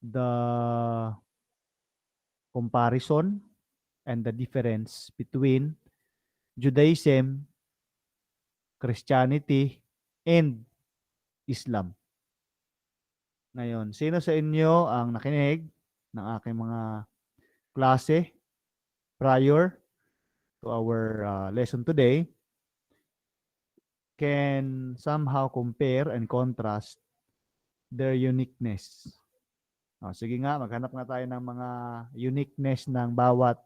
the comparison and the difference between Judaism, Christianity, and Islam. Ngayon, sino sa inyo ang nakinig ng aking mga klase prior to our lesson today can somehow compare and contrast their uniqueness. Sige nga, maghanap nga tayo ng mga uniqueness ng bawat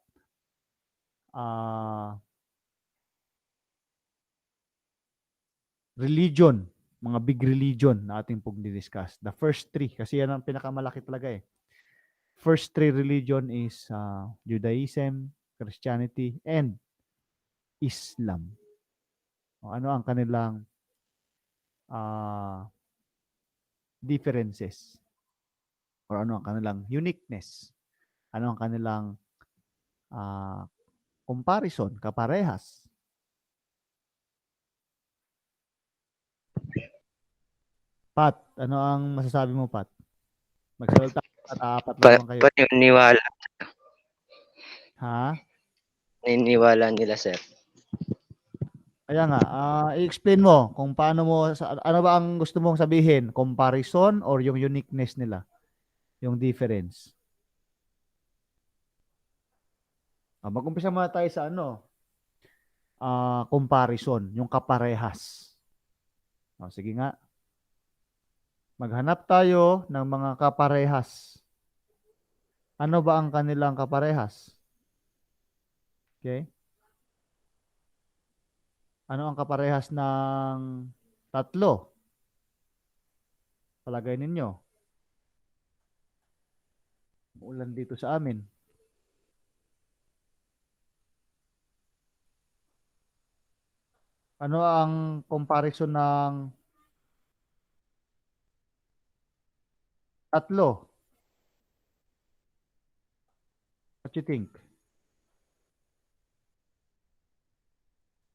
religion, mga big religion na ating pong discuss. The first three, kasi yan ang pinakamalaki talaga eh. First three religion is Judaism, Christianity, and Islam. Ano ang kanilang differences? Or ano ang kanilang uniqueness? Ano ang kanilang comparison, kaparehas? Pat, ano ang masasabi mo, Pat? Magsalita at apat lang kayo. Paniniwala. Ha? Naniniwala nila, sir. Kaya nga, i-explain mo kung paano mo, ano ba ang gusto mong sabihin? Comparison or yung uniqueness nila? Yung difference? Mag-umpisa muna tayo sa comparison, yung kaparehas. Sige nga. Maghanap tayo ng mga kaparehas. Ano ba ang kanilang kaparehas? Okay? Ano ang kaparehas ng tatlo? Palagay ninyo. Ulan dito sa amin. Ano ang comparison ng tatlo? What you think?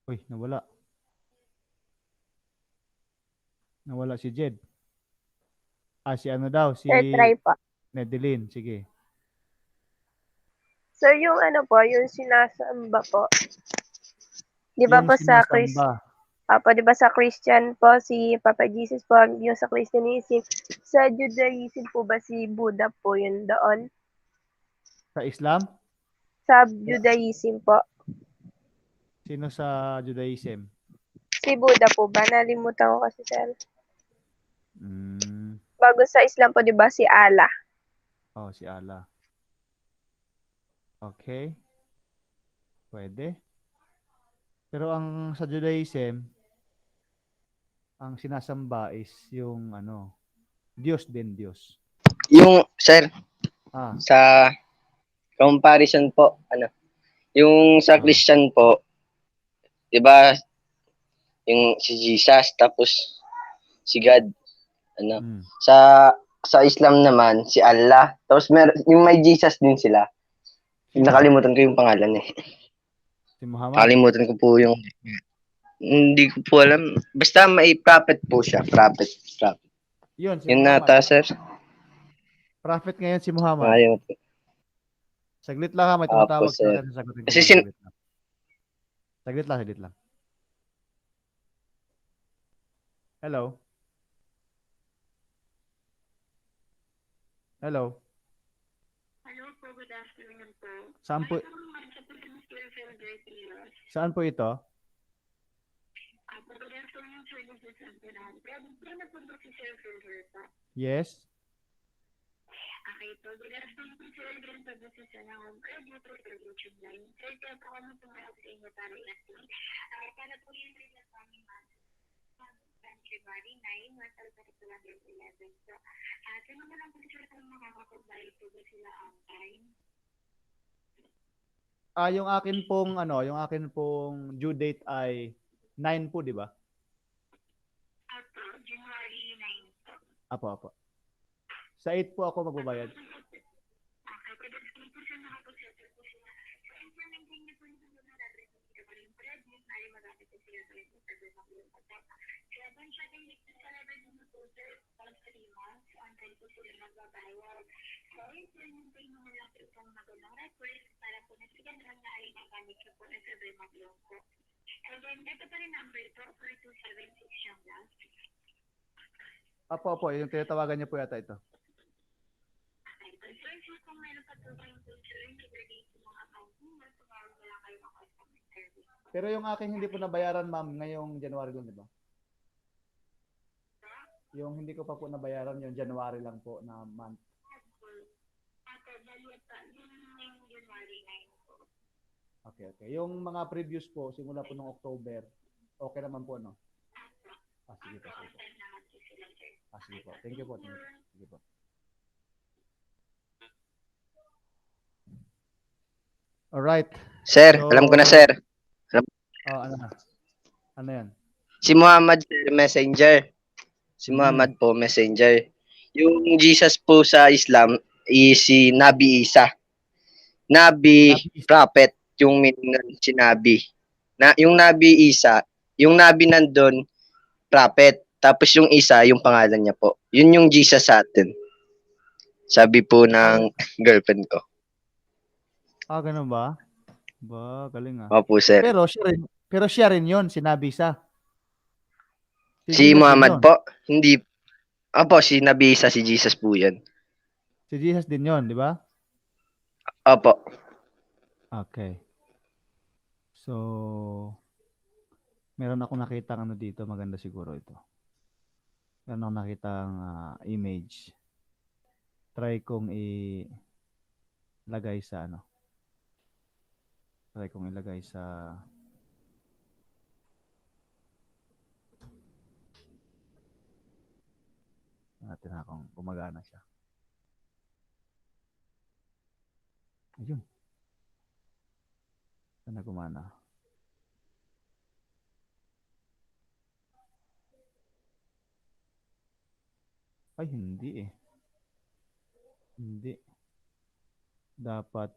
Uy, nawala. Nawala si Jed. Si ano daw? Si Sir, try po. Nedeline. Sige. Sir, yung ano po, yung sinasamba po. Di ba po sa di ba sa Christian po, si Papa Jesus po, yung sa Christianism. Sa Judaism po ba si Buddha po yun doon? Sa Islam? Sa Judaism po. Sino sa Judaism? Si Buddha po ba? Nalimutan ko kasi, sir. Mm. Bago sa Islam po, di ba si Allah? Si Allah. Okay. Pwede. Pero ang sa Judaism, ang sinasamba is yung Diyos din, Diyos. Yung, sir, sa comparison po, yung sa Christian po, di ba, yung si Jesus, tapos si God, sa Islam naman, si Allah, tapos yung may Jesus din sila. Nakalimutan ko yung pangalan eh. Si Muhammad? Nakalimutan ko po yung, hindi ko po alam. Basta may prophet po siya. Prophet. Yun, si yun Muhammad. Nata, sir. Prophet ngayon si Muhammad. Ayun. Saglit lang ha, may tumatawag sa akin. Sagutin ko saglit lang. Hello? Hello po, good afternoon po. Saan po ito? Yes. Okay po, good afternoon po, sir. Ganito po sa sanang dito sa YouTube line. Sir, kaya po kami tumawag sa inyo para i-explain. Para po yung rin na sa aming February 9, Masal Particular 11. So, sino mo lang po sir kung makakapag-valid po ba sila on time? Yung akin pong due date ay 9 po, di ba? Apo, January 9 po. Apo. Sa 8 po ako magbabayad. Okay, pwede po siya nakapag-settle po sila. So, implementing niyo po yung natin dito pa yung present, ay marami po sila sa ito sa doon ako yung pagkaka. Kaya doon siya din dito sa level ng po sir, pag 3 months, on time po sila magbabayad. So, yun po yung tingin nila po itong magandang request para po nasigan lang na ay magamit ko po as a mag-loan po. And then, ito pa rin number po, 4276 yung last. Opo, yung tinatawagan niyo po yata ito. Okay, so sir, kung meron pa po kayong concern regarding sa mga account number, tumawag na lang kayo ng customer service. Pero yung aking hindi po nabayaran, ma'am, ngayong January lang, di ba? Yung hindi ko pa po nabayaran, yung January lang po na month. Ate, dali pa, yun yung January 9 po. Okay. Yung mga previous po, simula po ng October, okay naman po, no? Sige po. Send naman po sila, sir. Sige po. Thank you po. Sige po. Alright. Sir, So- alam ko na, sir. Ano na? Ano yan? Si Muhammad, sir, messenger. Si Muhammad po, messenger. Yung Jesus po sa Islam is si Nabi Isa. Nabi, Nabi Isa. prophet, yung meaning ng sinabi. Yung Nabi Isa, yung Nabi nandun, prophet. Tapos yung Isa, yung pangalan niya po. Yun yung Jesus sa atin. Sabi po ng girlfriend ko. Ganun ba? Ba, galing ah. Opo, sir. Pero siya rin yun, sinabi sa. Si Jesus Muhammad din yun. po, hindi. Opo, si Nabi Isa, si Jesus po yan. Si Jesus din yun, di ba? Opo. Okay. So, meron akong nakitang ano dito, maganda siguro ito. Meron akong nakitang image. Try kong ilagay sa ano. Try kong ilagay sa natin akong gumagana siya. Ayun. Sana gumana. Ay, hindi eh. Hindi. Dapat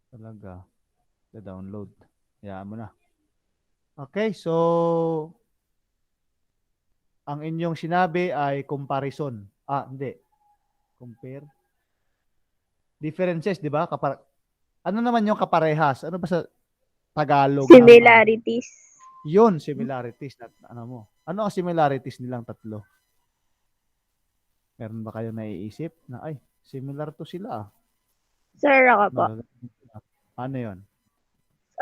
talaga download. Hayaan mo na. Okay, so ang inyong sinabi ay comparison. Hindi. Compare. Differences, di ba? Ano naman yung kaparehas? Ano ba sa Tagalog? Similarities. Yun, similarities. Ano mo? Ano ang similarities nilang tatlo? Meron ba kayo naiisip na ay, similar to sila ah. Sir, ako po. Ano yun?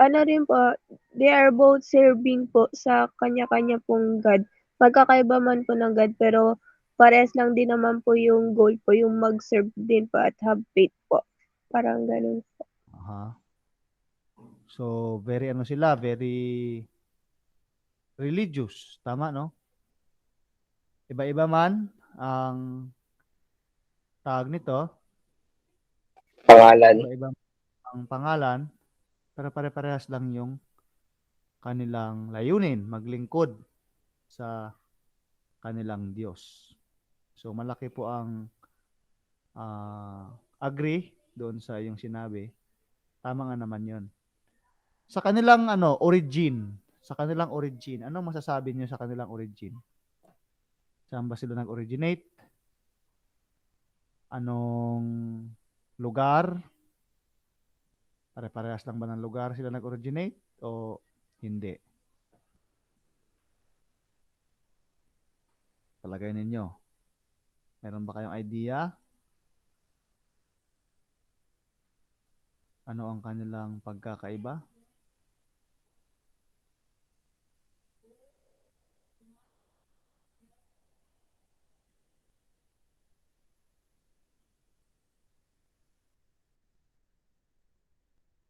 Ano rin po, they are both serving po sa kanya-kanya pong God. Magkakaiba man po ng God, pero parehas lang din naman po yung goal po, yung mag-serve din po at have faith po. Parang ganun po. Aha. So, very ano sila, very religious. Tama, no? Iba-iba man ang tawag nito. Pangalan. Iba-iba ang pangalan, pero pare-parehas lang yung kanilang layunin, maglingkod sa kanilang Diyos. So, malaki po ang agree doon sa yung sinabi. Tama nga naman yun. Sa kanilang origin, anong masasabi niyo sa kanilang origin? Saan ba sila nag-originate? Anong lugar? Pare-parehas lang ba ng lugar sila nag-originate o hindi? Palagay ninyo. Meron ba kayong idea? Ano ang kanilang pagkakaiba?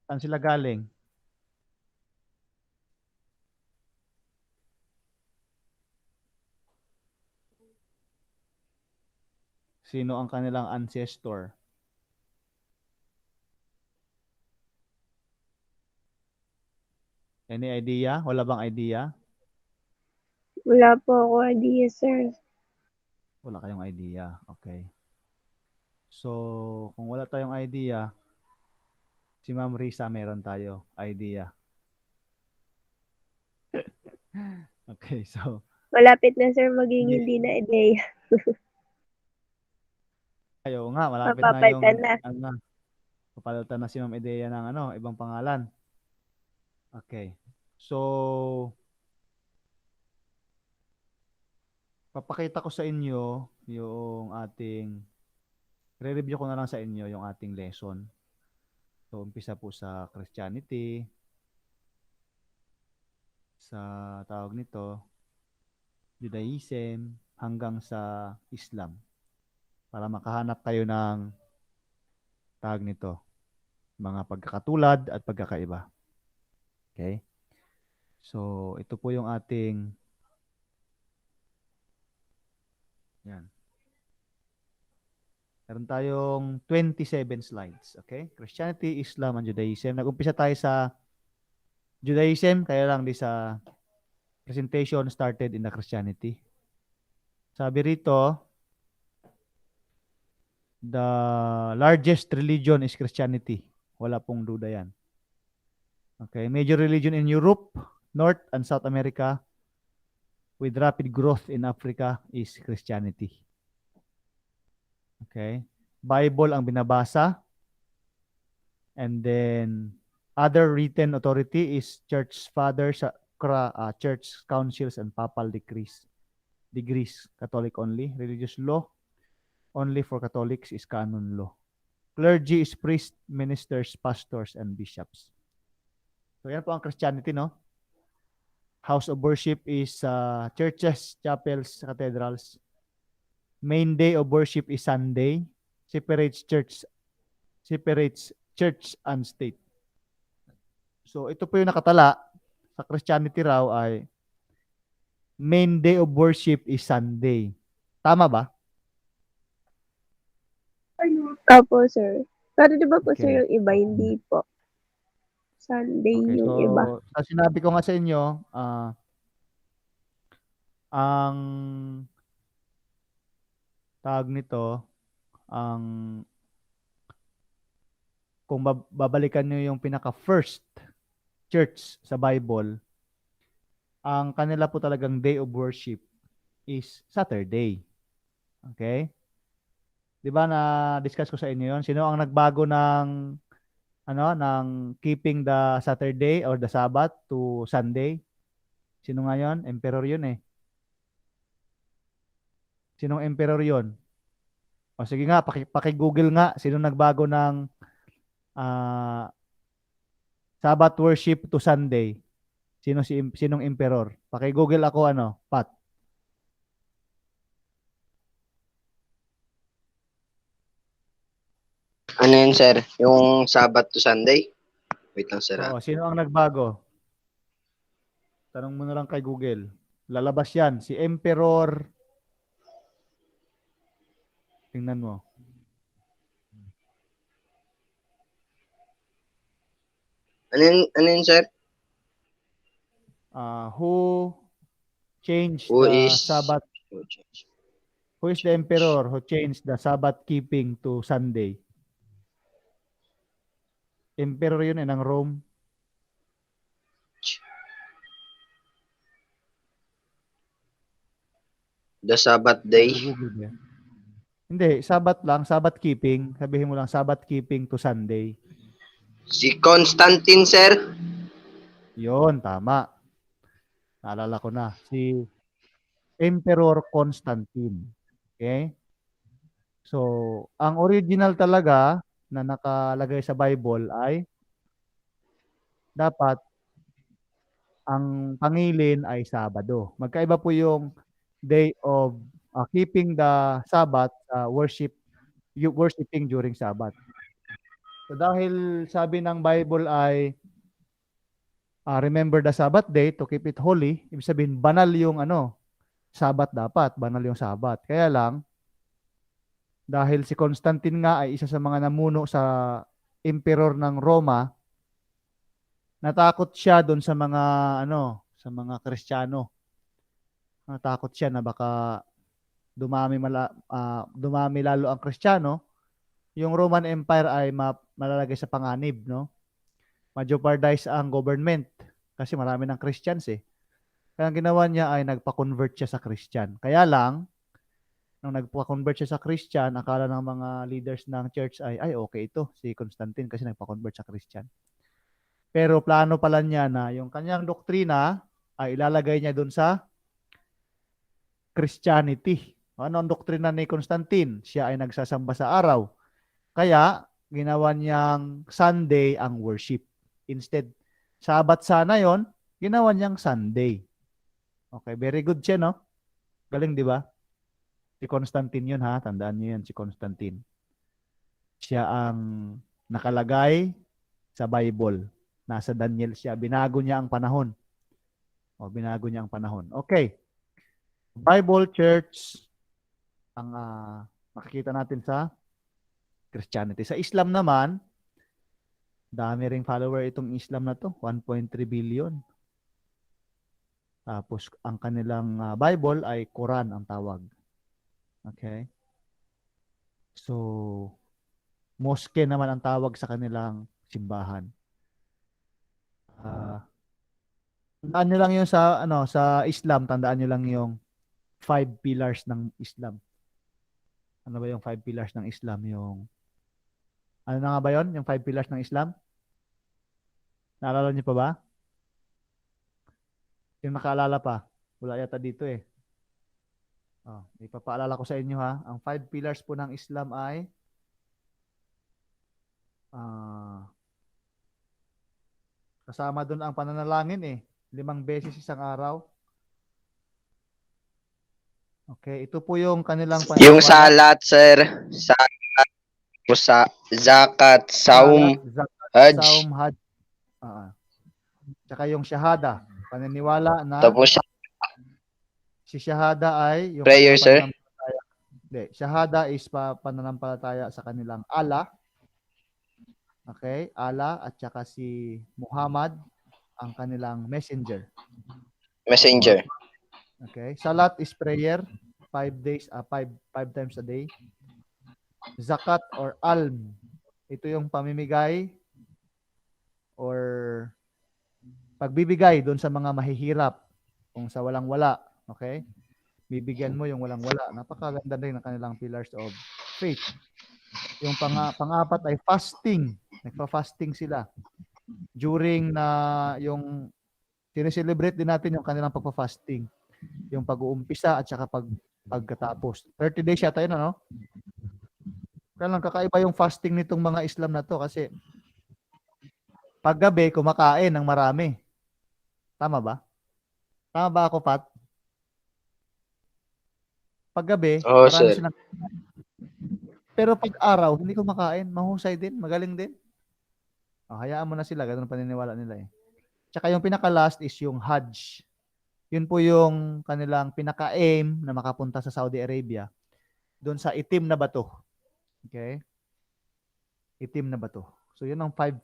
Saan sila galing? Sino ang kanilang ancestor? Any idea? Wala bang idea? Wala po ako idea, sir. Wala kayong idea. Okay. So, kung wala tayong idea, si Ma'am Risa meron tayo idea. Okay, so Malapit na, sir, maging hindi na idea. Ay, oo nga, malapit na yung Mapapalitan na. ano, papalitan na si Ma'am Edea ng ano, ibang pangalan. Okay. So, papakita ko sa inyo yung ating re-review ko na lang sa inyo yung ating lesson. So, umpisa po sa Christianity, sa tawag nito, Judaism, hanggang sa Islam. Para makahanap kayo ng tawag nito, mga pagkakatulad at pagkakaiba. Okay? So, ito po yung ating yan. Meron tayong 27 slides. Okay? Christianity, Islam, and Judaism. Nag-umpisa tayo sa Judaism, kaya lang di sa presentation started in the Christianity. Sabi rito, the largest religion is Christianity. Wala pong duda yan. Okay? Major religion in Europe, North and South America, with rapid growth in Africa is Christianity. Okay? Bible ang binabasa. And then, other written authority is church fathers, church councils, and papal decrees. Degrees, Catholic only. Religious law, only for Catholics is canon law. Clergy is priests, ministers, pastors, and bishops. So, yan po ang Christianity, no? House of worship is churches, chapels, cathedrals. Main day of worship is Sunday. Separates church and state. So, ito po yung nakatala sa Christianity raw ay main day of worship is Sunday. Tama ba? Opo, sir. Pero di ba po, Okay. sir, yung iba, hindi po. Sunday Okay, yung so iba. sinabi ko nga sa inyo, ang tawag nito, kung babalikan nyo yung pinaka-first church sa Bible, ang kanila po talagang day of worship is Saturday. Okay? Di ba na-discuss ko sa inyo yun? Sino ang nagbago ng keeping the Saturday or the Sabbath to Sunday? Sino nga yun? Emperor yun eh. Sinong emperor yun? O sige nga, paki-Google nga, sino nagbago ng Sabbath worship to Sunday? Sinong emperor? Paki-Google ako Pat. Ano yun, sir? Yung Sabbath to Sunday? Wait lang, sir. Oo, sino ang nagbago? Tanong mo na lang kay Google. Lalabas yan. Si Emperor. Tingnan mo. Ano yun, sir? Who changed Who the is... Sabbath? Who is the emperor who changed the Sabbath keeping to Sunday? Emperor yun ng Rome. The Sabbath day? Google mo yan. Hindi, Sabbath lang, Sabbath keeping. Sabihin mo lang, Sabbath keeping to Sunday. Si Constantine, sir? Yon, tama. Naalala ko na. Si Emperor Constantine. Okay? So, ang original talaga na nakalagay sa Bible ay dapat ang pangilin ay Sabado. Magkaiba po yung day of keeping the Sabbath, worshiping during Sabbath. So dahil sabi ng Bible ay remember the Sabbath day to keep it holy, ibig sabihin banal yung Sabbath dapat, banal yung Sabbath. Kaya lang, dahil si Constantine nga ay isa sa mga namuno sa emperor ng Roma, natakot siya doon sa mga sa mga Kristiyano. Natakot siya na baka dumami lalo ang Kristiyano, yung Roman Empire ay malalagay sa panganib, no? Ma-jeopardize ang government kasi marami ng Christians eh. Kaya ang ginawa niya ay nagpa-convert siya sa Christian. Kaya lang, nung nagpa-convert siya sa Christian, akala ng mga leaders ng church ay okay ito, si Constantine kasi nagpa-convert sa Christian. Pero plano pala niya na yung kanyang doktrina ay ilalagay niya doon sa Christianity. Ano ang doktrina ni Constantine? Siya ay nagsasamba sa araw. Kaya, ginawa niyang Sunday ang worship. Instead, Sabat sana yon, ginawa niyang Sunday. Okay, very good siya, no? Galing, di ba? Si Constantine yun, ha? Tandaan niyo yan, si Constantine. Siya ang nakalagay sa Bible. Nasa Daniel siya. Binago niya ang panahon. Binago niya ang panahon. Okay. Bible Church ang makikita natin sa Christianity. Sa Islam naman, dami ring follower itong Islam na to. 1.3 billion. Tapos, ang kanilang Bible ay Quran ang tawag. Okay? So, mosque naman ang tawag sa kanilang simbahan. Tandaan nyo lang yung sa Islam, tandaan nyo lang yung 5 pillars ng Islam. Ano ba yung 5 pillars ng Islam? Ano na nga ba yun? Yung 5 pillars ng Islam? Naalala niyo pa ba? Yung nakaalala pa? Wala yata dito eh. Ipapaalala ko sa inyo ha. Ang 5 pillars po ng Islam ay kasama doon ang pananalangin eh. 5 beses isang araw. Okay, ito po yung kanilang Yung paniniwala. salat, sir. Zakat, saum, Zakat, hajj. saum, hajj. Tsaka yung shahada. Paniniwala na Tapos, si shahada ay yung prayer, sir. pananampalataya. Hindi, shahada is pananampalataya sa kanilang Allah. Okay, Allah at saka si Muhammad ang kanilang messenger. Messenger. Okay, salat is prayer 5 times a day. Zakat or alm, ito yung pamimigay or pagbibigay doon sa mga mahihirap kung sa walang-wala. Okay? Bibigyan mo yung walang-wala. Napakaganda rin ng kanilang pillars of faith. Yung pang-apat ay fasting. Nagpa-fasting sila. During na yung sineselebrate din natin yung kanilang pagpa-fasting. Yung pag-uumpisa at saka pagkatapos. 30 days yata yun, ano? Kaya lang kakaiba yung fasting nitong mga Islam na to kasi paggabi kumakain ng marami. Tama ba? Tama ba ako, Pat? Paggabi, Oo, marami sir. silang. Pero pag araw, hindi kumakain. Mahusay din, magaling din. Hayaan mo na sila, ganun paniniwala nila eh. Tsaka yung pinaka-last is yung Hajj. Yun po yung kanilang pinaka-aim na makapunta sa Saudi Arabia. Doon sa itim na bato. Okay? Itim na bato. So yun ang 5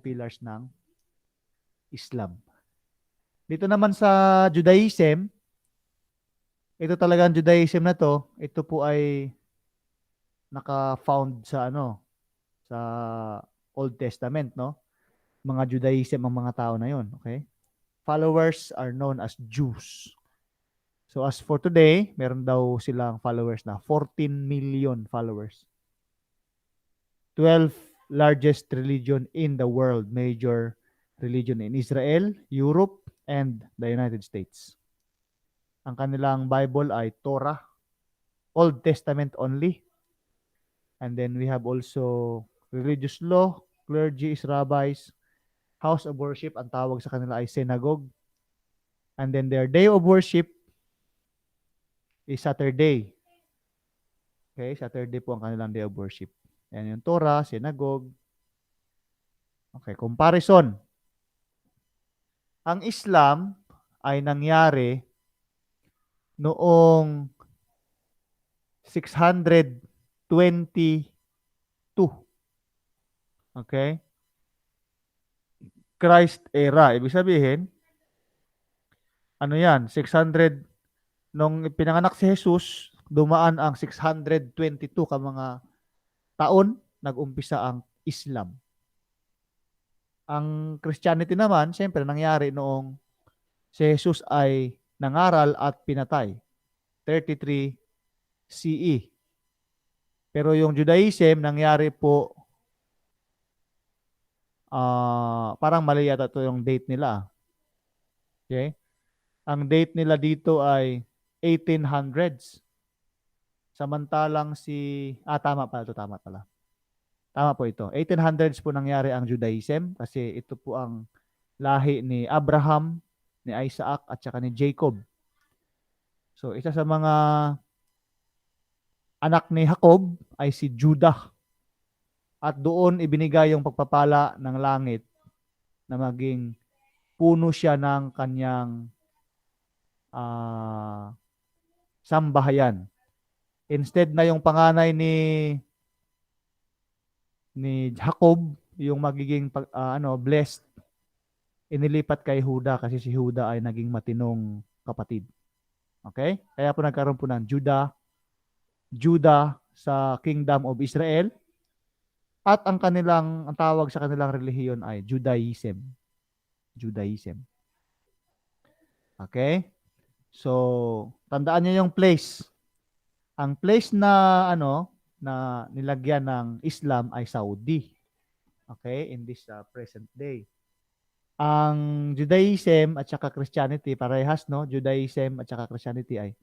pillars ng Islam. Dito naman sa Judaism, ito talagang Judaism na to, ito po ay naka-found sa sa Old Testament, no? Mga Judaism ang mga tao na yon, okay? Followers are known as Jews. So as for today, meron daw silang followers na 14 million followers. 12 largest religion in the world, major religion in Israel, Europe, and the United States. Ang kanilang Bible ay Torah, Old Testament only. And then we have also religious law, clergy is rabbis, house of worship, ang tawag sa kanila ay synagogue. And then their day of worship is Saturday. Okay, Saturday po ang kanilang day of worship. Yan yung Torah, synagogue. Okay, comparison. Ang Islam ay nangyari noong 622. Okay? Christ era. Ibig sabihin, ano yan? 600, nung pinanganak si Jesus, dumaan ang 622 ka mga taon, nag-umpisa ang Islam. Ang Christianity naman, siyempre, nangyari noong si Jesus ay nangaral at pinatay. 33 CE. Pero yung Judaism, nangyari po, parang mali yata ito yung date nila. Okay? Ang date nila dito ay 1800s. Samantalang tama pala ito, tama pala. Tama po ito. 1800s po nangyari ang Judaism kasi ito po ang lahi ni Abraham, ni Isaac at saka ni Jacob. So isa sa mga anak ni Jacob ay si Judah. At doon ibinigay yung pagpapala ng langit na maging puno siya ng kanyang sambahayan. Instead na yung panganay ni Jacob yung magiging blessed, inilipat kay Huda kasi si Huda ay naging matinong kapatid. Okay? Kaya po nagkaroon po ng Judah sa Kingdom of Israel at ang tawag sa kanilang relihiyon ay Judaism. Judaism. Okay? So, tandaan niyo yung place. Ang place na na nilagyan ng Islam ay Saudi. Okay? In this present day. Ang Judaism at saka Christianity, parehas, no? Judaism at saka Christianity ay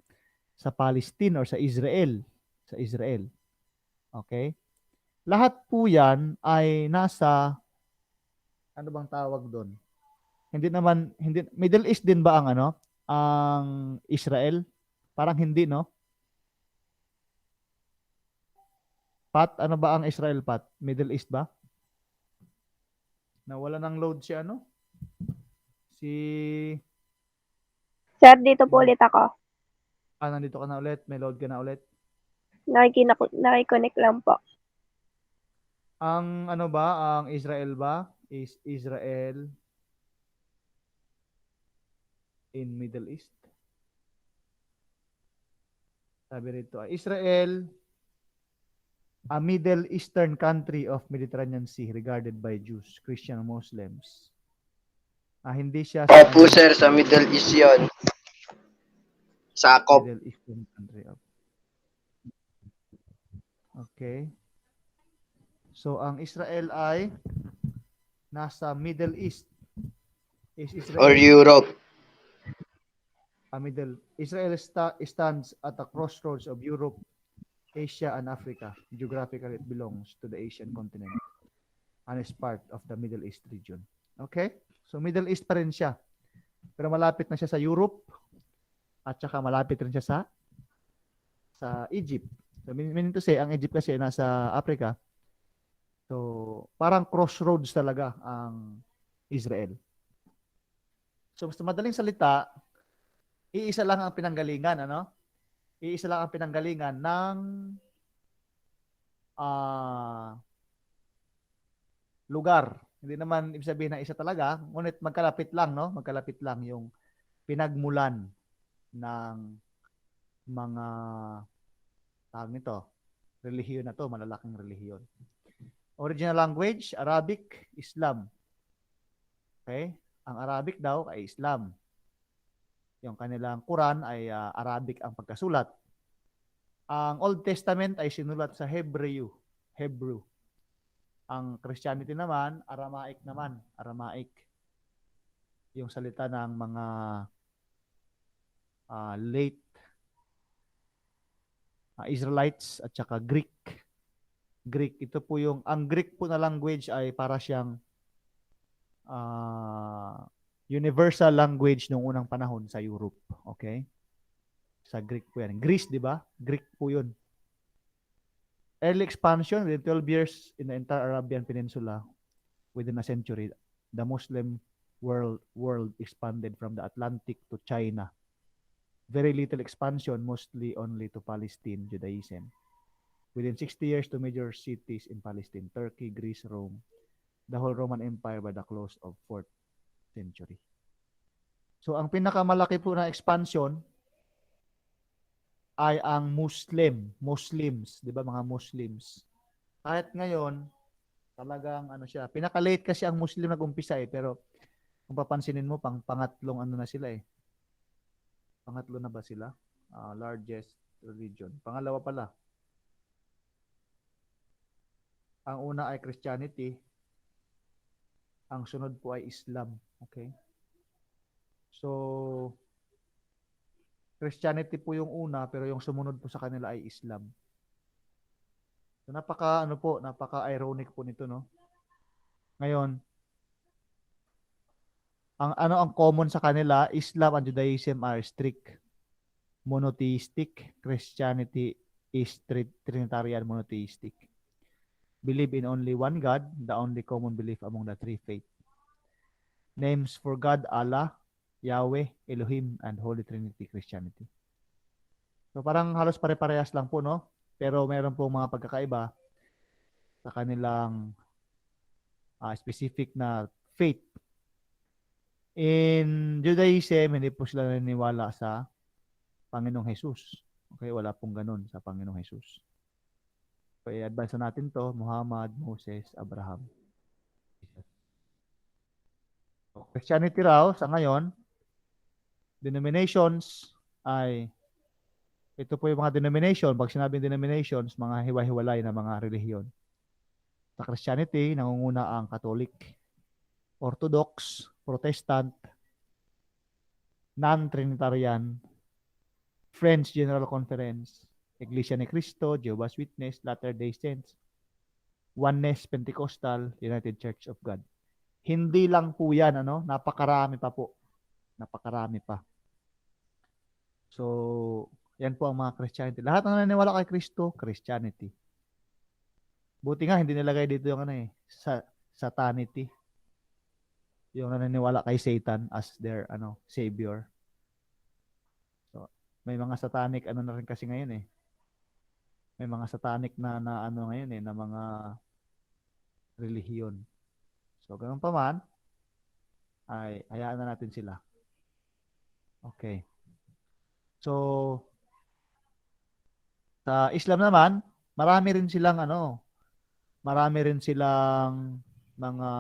sa Palestine or sa Israel. Sa Israel. Okay? Lahat po yan ay nasa, ano bang tawag doon? Middle East din ba ang Israel? Parang hindi, no? Pat, ano ba ang Israel, Pat? Middle East ba? Nawala ng load si Sir, dito po ulit ako. Nandito ka na ulit? May load ka na ulit? Nakikonnect lang po. Ang ang Israel ba? Is Israel in Middle East? Sabi rito, Israel, a Middle Eastern country of Mediterranean Sea regarded by Jews, Christian, Muslims. Hindi siya Opo, sir, sa Middle East yun. Sakop. Middle Eastern country. Okay. So, ang Israel ay nasa Middle East. Is Israel Or Europe. Israel stands at the crossroads of Europe, Asia, and Africa. Geographically, it belongs to the Asian continent and is part of the Middle East region. Okay? So, Middle East pa rin siya. Pero malapit na siya sa Europe at saka malapit rin siya sa Egypt. So, meaning to say, ang Egypt kasi nasa Africa. So, parang crossroads talaga ang Israel. So, sa madaling salita, iisa lang ang pinanggalingan, Iisa lang ang pinanggalingan ng lugar. Hindi naman ibig sabihin na isa talaga, ngunit magkalapit lang, no? Magkalapit lang yung pinagmulan ng mga relihiyon na to, malalaking relihiyon. Original language, Arabic, Islam. Okay? Ang Arabic daw ay Islam. Yung kanilang Quran ay Arabic ang pagkasulat. Ang Old Testament ay sinulat sa Hebrew. Ang Christianity naman, Aramaic naman. Aramaic. Yung salita ng mga late Israelites at saka Greek. Ito po ang Greek po na language ay para siyang universal language noong unang panahon sa Europe. Okay? Sa Greek po yan. Greece, di ba? Greek po yun. Early expansion within 12 years in the entire Arabian Peninsula within a century, the Muslim world expanded from the Atlantic to China. Very little expansion, mostly only to Palestine, Judaism. Within 60 years to major cities in Palestine, Turkey, Greece, Rome, the whole Roman Empire by the close of 4th century. So, ang pinakamalaki po na expansion ay ang Muslims, di ba mga Muslims? Kahit ngayon, talagang siya, pinaka-late kasi ang Muslim nag-umpisa pero kung papansinin mo, pangatlong na sila Pangatlo na ba sila? Largest religion. Pangalawa pala. Ang una ay Christianity. Ang sunod po ay Islam. Okay? So, Christianity po yung una, pero yung sumunod po sa kanila ay Islam. So, napaka-ironic po nito, no? Ngayon, ang common sa kanila, Islam and Judaism are strict monotheistic. Christianity is Trinitarian monotheistic. Believe in only one God, the only common belief among the three faiths. Names for God, Allah, Yahweh, Elohim, and Holy Trinity Christianity. So parang halos pare-parehas lang po, no? Pero meron pong mga pagkakaiba sa kanilang specific na faith. In Judaism, hindi po sila naniniwala sa Panginoong Jesus. Okay, wala pong ganun sa Panginoong Jesus. So, i-advance na natin to, Muhammad, Moses, Abraham. So, Christianity raw, sa ngayon, denominations ay, ito po yung mga denomination, pag sinabing denominations, mga hiwa-hiwalay na mga relihiyon. Sa Christianity, nangunguna ang Catholic, Orthodox, Protestant, Non-Trinitarian, French General Conference, Iglesia ni Cristo, Jehovah's Witness, Latter-day Saints, Oneness, Pentecostal, United Church of God. Hindi lang po yan, napakarami pa po. Napakarami pa. So, yan po ang mga Christianity. Lahat ng naniniwala kay Kristo, Christianity. Buti nga, hindi nilagay dito yung satanity. Yung naniniwala kay Satan as their savior. So, may mga satanic na rin kasi ngayon eh. May mga satanic na ngayon eh, na mga relihiyon. So, ganun pa man, ay hayaan na natin sila. Okay. So, sa Islam naman, marami rin silang mga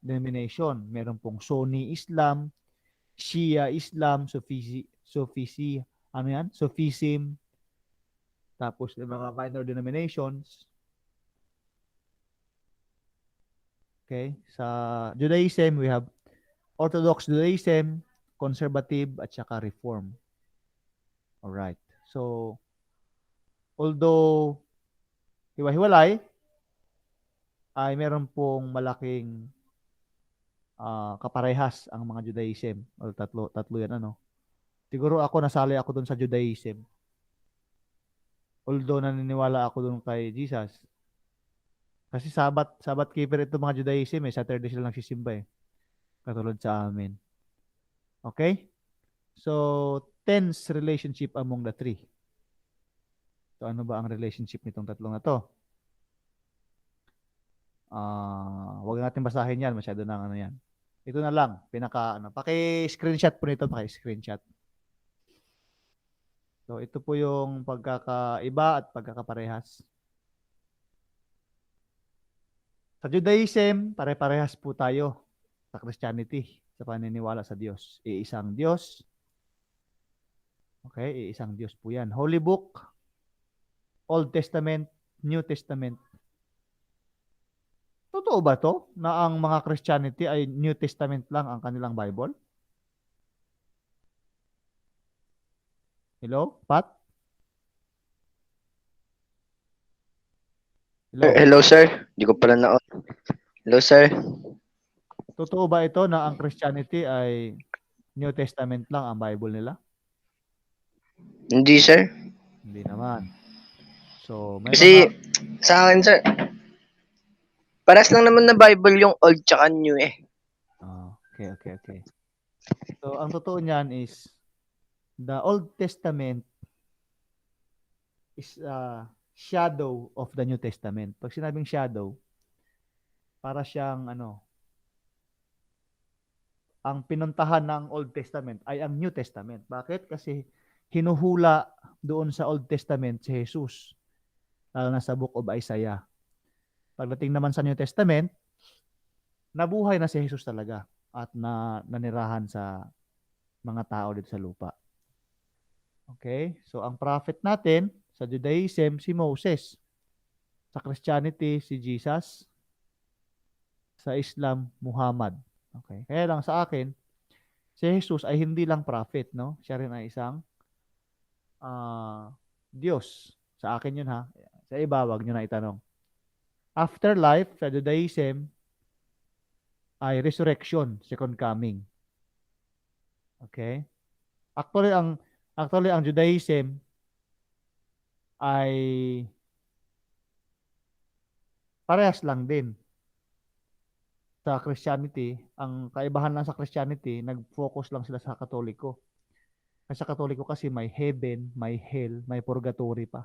denomination. Meron pong Sunni Islam, Shia Islam, Sufism, tapos yung mga minor denominations. Okay, sa Judaism we have Orthodox Judaism, Conservative at saka Reform. All right. So although hiwa-hiwalay, ay meron pong malaking kaparehas ang mga Judaism. O tatlo yan Siguro ako nasali ako dun sa Judaism. Although naniniwala ako dun kay Jesus. Kasi Sabbath keeper ito mga Judaism Saturday sila nagsisimba Katulad sa amin. Okay? So, tense relationship among the three. So, ano ba ang relationship nitong tatlong na to? Huwag natin basahin yan. Masyado na yan. Ito na lang. Paki-screenshot po nito. Paki-screenshot. So, ito po yung pagkakaiba at pagkakaparehas. Sa Judaism, pare-parehas po tayo sa Christianity, sa paniniwala sa Diyos. Iisang Diyos. Okay, iisang Diyos po yan. Holy Book, Old Testament, New Testament. Totoo ba to na ang mga Christianity ay New Testament lang ang kanilang Bible? Hello, Pat? Hello, sir. Hindi ko pala na-on. Hello, sir. Totoo ba ito na ang Christianity ay New Testament lang ang Bible nila? Hindi, sir. Hindi naman. So, may Kasi, sa akin, sir, paras lang naman na Bible yung old tsaka new Okay. So, ang totoo niyan is the Old Testament is a shadow of the New Testament. Pag sinabing shadow, para siyang ang pinuntahan ng Old Testament ay ang New Testament. Bakit? Kasi hinuhula doon sa Old Testament si Jesus. Lalo na sa Book of Isaiah. Pagdating naman sa New Testament, nabuhay na si Jesus talaga at nanirahan sa mga tao dito sa lupa. Okay? So, ang prophet natin sa Judaism, si Moses. Sa Christianity, si Jesus. Sa Islam, Muhammad. Okay? Kaya lang sa akin, si Jesus ay hindi lang prophet, no? Siya rin ay isang Diyos. Sa akin yun ha. Sa iba, wag nyo na itanong. Afterlife, sa Judaism, ay resurrection, second coming. Okay? Actually ang Judaism ay parehas lang din sa Christianity. Ang kaibahan lang sa Christianity, nag-focus lang sila sa Katoliko. Kasi sa Katoliko kasi may heaven, may hell, may purgatory pa.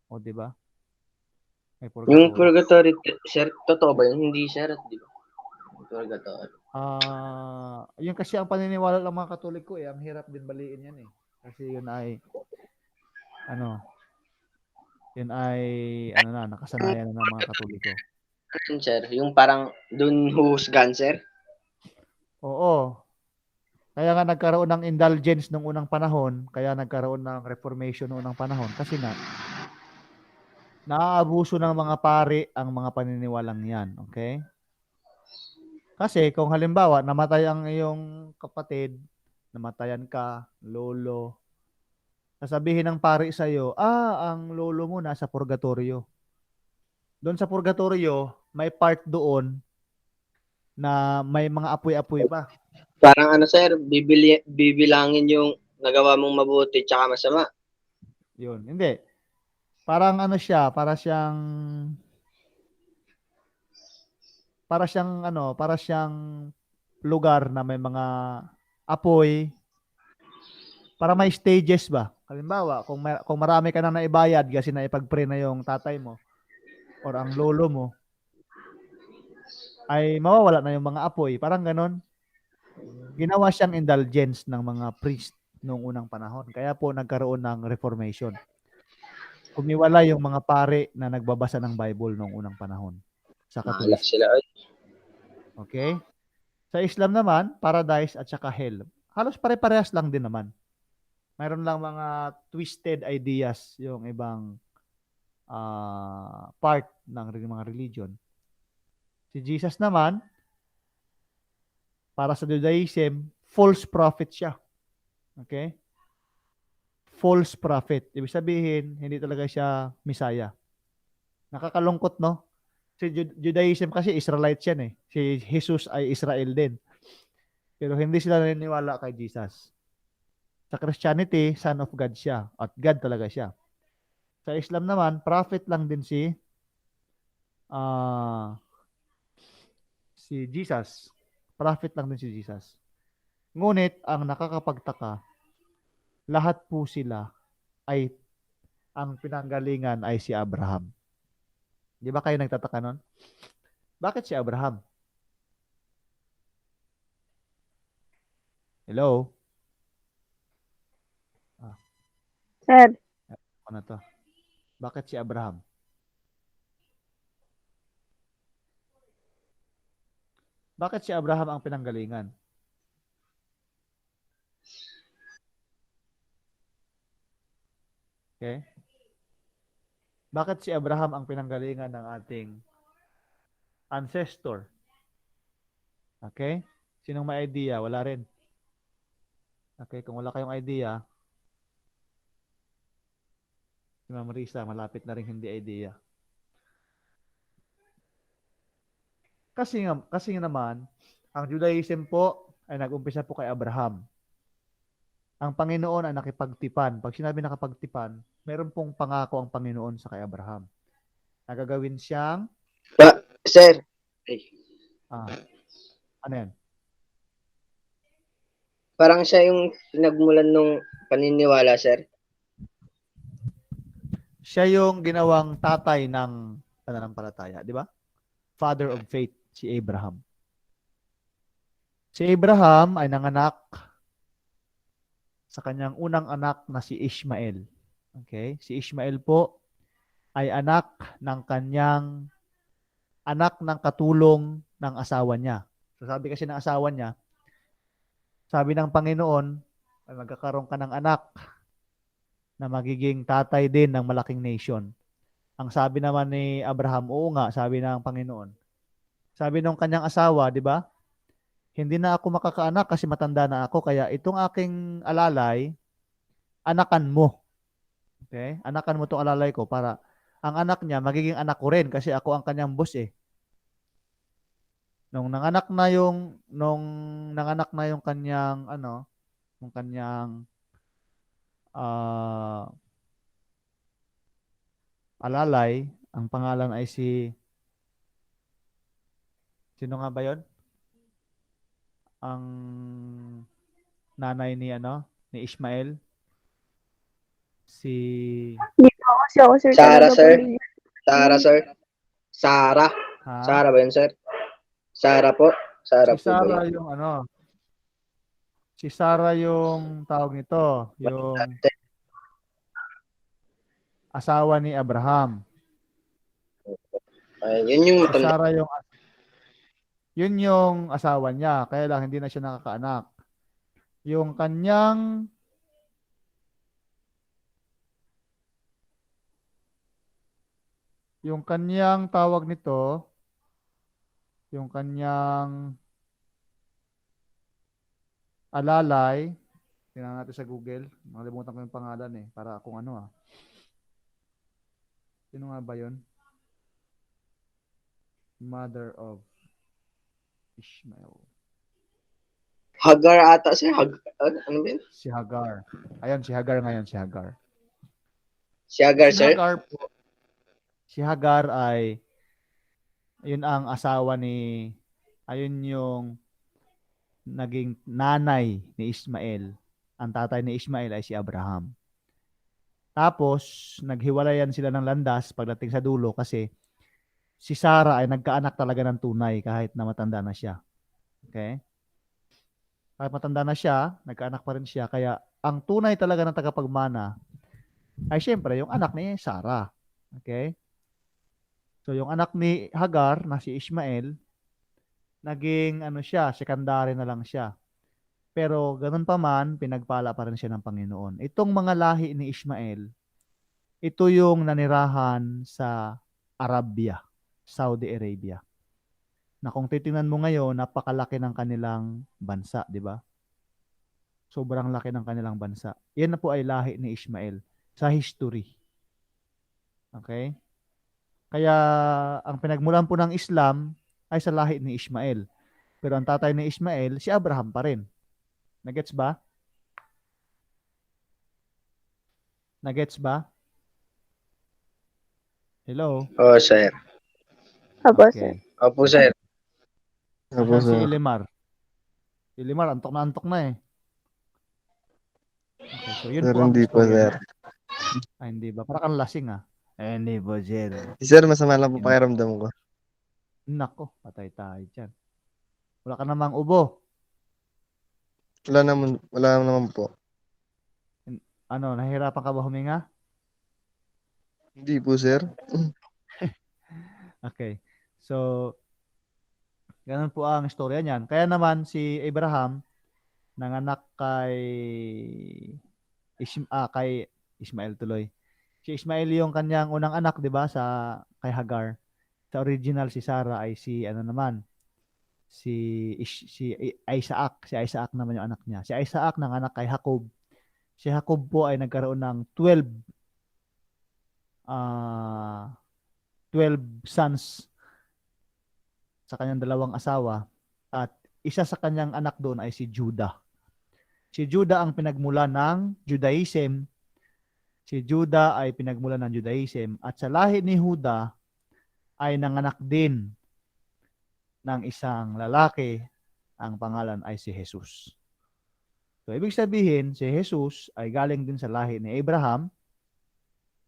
O, di ba? May Yung purgatory. purgatory, sir, totoo ba yun? Hindi, sir, di ba? Purgatory. Yun kasi ang paniniwala ng mga Katoliko eh. Ang hirap din baliin yan eh. Kasi yun ay nakasanayan na ng mga Katoliko. Sir, yung parang dun huhusgan, sir. Oo. Kaya nga nagkaroon ng indulgence nung unang panahon, kaya nagkaroon ng reformation nung unang panahon kasi nga naaabuso ng mga pari ang mga paniniwalang yan, okay? Kasi kung halimbawa namatay ang iyong kapatid, namatayan ka, lolo, sasabihin ng pari sa iyo, ang lolo mo nasa purgatorio. Doon sa purgatorio, may part doon na may mga apoy-apoy pa. Parang ano, sir, bibilangin yung nagawa mong mabuti tsaka masama. Yun. Hindi. Parang ano siya, para siyang lugar na may mga apoy, para may stages ba? Halimbawa, kung marami ka na naibayad kasi naipag-pray na yung tatay mo or ang lolo mo, ay mawawala na yung mga apoy. Parang ganon. Ginawa siyang indulgence ng mga priest noong unang panahon. Kaya po nagkaroon ng reformation. Kumiwala yung mga pare na nagbabasa ng Bible noong unang panahon sa Mahala Katolismo. sila. Okay? Sa Islam naman, paradise at saka hell. Halos pare-parehas lang din naman. Mayroon lang mga twisted ideas yung ibang part ng mga religion. Si Jesus naman, para sa Judaism, false prophet siya. Okay? False prophet. Ibig sabihin, hindi talaga siya Messiah. Nakakalungkot, no? Si Judaism kasi Israelites yan eh. Si Jesus ay Israel din. Pero hindi sila naniniwala kay Jesus. Sa Christianity, Son of God siya. At God talaga siya. Sa Islam naman, prophet lang din si Jesus. Prophet lang din si Jesus. Ngunit, ang nakakapagtaka, lahat po sila ay ang pinanggalingan ay si Abraham. Di ba kayo nagtataka nun? Bakit si Abraham? Hello? Sir, Ano to? Bakit si Abraham? Bakit si Abraham ang pinanggalingan? Okay? Bakit si Abraham ang pinanggalingan ng ating ancestor? Okay? Sinong may idea? Wala rin. Okay, kung wala kayong idea, si Ma'am Risa, malapit na rin hindi idea. Kasi naman, ang Judaism po ay nag-umpisa po kay Abraham. Ang Panginoon ay nakipagtipan. Pag sinabi nakapagtipan, meron pong pangako ang Panginoon sa kay Abraham. Nagagawin siyang, Sir, ano yan? parang siya yung pinagmulan nung paniniwala, sir. Siya yung ginawang tatay ng pananampalataya, di ba? Father of faith, si Abraham. Si Abraham ay nanganak sa kanyang unang anak na si Ishmael. Okay? Si Ishmael po ay anak ng katulong ng asawa niya. So sabi kasi ng asawa niya, sabi ng Panginoon, ay magkakaroon ka ng anak na magiging tatay din ng malaking nation. Ang sabi naman ni Abraham, oo nga, sabi ng Panginoon. Sabi nung kanyang asawa, di ba? Hindi na ako makakaanak kasi matanda na ako, kaya itong aking alalay, anakan mo. Okay? Anakan mo itong alalay ko para ang anak niya magiging anak ko rin kasi ako ang kanyang boss eh. Nung nanganak na yung kanyang yung kanyang ah, alalay, ang pangalan ay sino nga ba 'yon? Ang nanay ni Ishmael, si Hindi po kasi ako, sir, Sarah, talaga sir. pamilya. Sarah, sir. Sarah. ha? Sarah ba yun, sir? Sarah po. Sarah Si po ba Sarah yun? yung si Sarah yung tawag nito, yung asawa ni Abraham. Ay, yun yung Si matanda. Sarah yun yung asawa niya, kaya lang hindi na siya nakakaanak. Yung kanyang tawag nito, yung kanyang alalay, tingnan natin sa Google. Nakalimutan ko yung pangalan para kung ano. Sino nga ba yun? Mother of Ishmael. Hagar ata, sir. Ano ba yun? Si Hagar. Ayun, si Hagar ngayon, si Hagar. Si Hagar, Si sir? Hagar po, si Hagar ay, yun ang asawa ayun yung naging nanay ni Ismael. Ang tatay ni Ismael ay si Abraham. Tapos, naghiwalayan sila ng landas pagdating sa dulo kasi si Sarah ay nagkaanak talaga ng tunay kahit na matanda na siya. Okay? Kahit matanda na siya, nagkaanak pa rin siya. Kaya, ang tunay talaga ng tagapagmana ay syempre yung anak ni Sarah. Okay? So, yung anak ni Hagar na si Ishmael, naging secondary na lang siya. Pero ganun pa man, pinagpala pa rin siya ng Panginoon. Itong mga lahi ni Ishmael, ito yung nanirahan sa Arabia, Saudi Arabia. Na kung titingnan mo ngayon, napakalaki ng kanilang bansa, di ba? Sobrang laki ng kanilang bansa. Yan na po ay lahi ni Ishmael sa history. Okay? Kaya ang pinagmulan po ng Islam ay sa lahi ni Ishmael. Pero ang tatay ni Ishmael, si Abraham pa rin. Nagets ba? Nagets ba? Hello? Oo, sir. Opo, sir. Okay. Opo, sir. Asan si Elimar? Elimar, antok na eh. Okay, so yun Sir, po ang hindi po, istorya sir. niya. Ay, hindi ba? Para kang lasing hindi po, sir. Sir, masama lang po Yun. pakiramdam ko. Nako, patay tayo dyan. Wala ka namang ubo. Wala naman po. Nahihirapan ka ba huminga? Hindi po, sir. Okay. So, ganun po ang istorya niyan. Kaya naman si Abraham nanganak kay Ismael tuloy. Si Ismael yung kanyang unang anak, 'di ba, kay Hagar. Sa original si Sarah ay si Isaac. Si Isaac naman yung anak niya. Si Isaac nanganak kay Jacob. Si Jacob po ay nagkaroon ng 12 sons sa kanyang dalawang asawa at isa sa kanyang anak doon ay si Judah. Si Judah ang pinagmula ng Judaism. Si Judah ay pinagmula ng Judaism at sa lahi ni Judah ay nanganak din ng isang lalaki, ang pangalan ay si Jesus. So, ibig sabihin, si Jesus ay galing din sa lahi ni Abraham,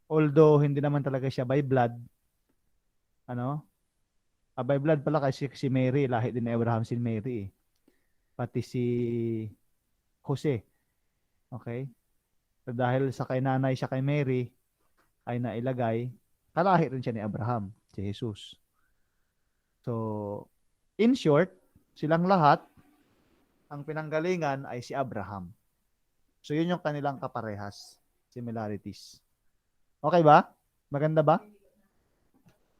although hindi naman talaga siya by blood. By blood pala kasi si Mary, lahi din ni Abraham si Mary. Pati si Jose. Okay? So, dahil sa kay nanay siya kay Mary, ay nailagay, kalahi rin siya ni Abraham, si Jesus. So, in short, silang lahat, ang pinanggalingan ay si Abraham. So, yun yung kanilang kaparehas. similarities. Okay ba? Maganda ba?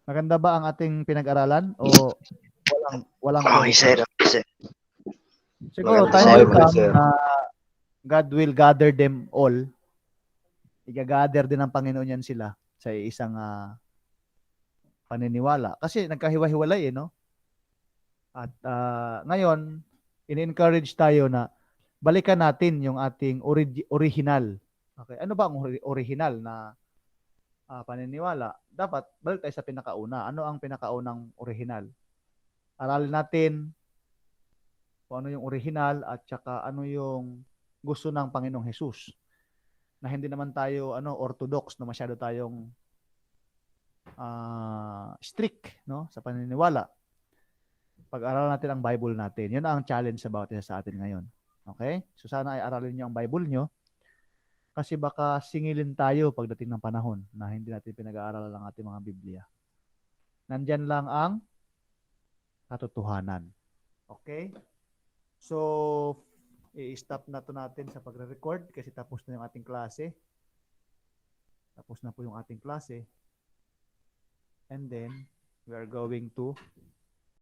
Maganda ba ang ating pinag-aralan o walang Okay, sir. Okay, sir. Siguro Maganda, time sir. will Maganda, come sir. na God will gather them all. Iga-gather din ng Panginoon yan sila sa isang paniniwala. Kasi nagkahiwa-hiwalay no? At ngayon, in-encourage tayo na balikan natin yung ating original. Okay, ano ba ang original na paniniwala? Dapat balik tayo sa pinakauna. Ano ang pinakaunang original? Aralin natin kung ano yung original at saka ano yung gusto ng Panginoong Hesus. Na hindi naman tayo orthodox na masyado tayong strict no sa paniniwala. Pag-aralan natin ang Bible natin. Yun ang challenge sa bawat isa sa atin ngayon. Okay? So sana ay aralin niyo ang Bible niyo kasi baka singilin tayo pagdating ng panahon na hindi natin pinag-aaralan ang ating mga Biblia. Nandyan lang ang katotohanan. Okay? So, i-stop na to natin sa pagre-record kasi tapos na yung ating klase. Tapos na po yung ating klase. And then, we are going to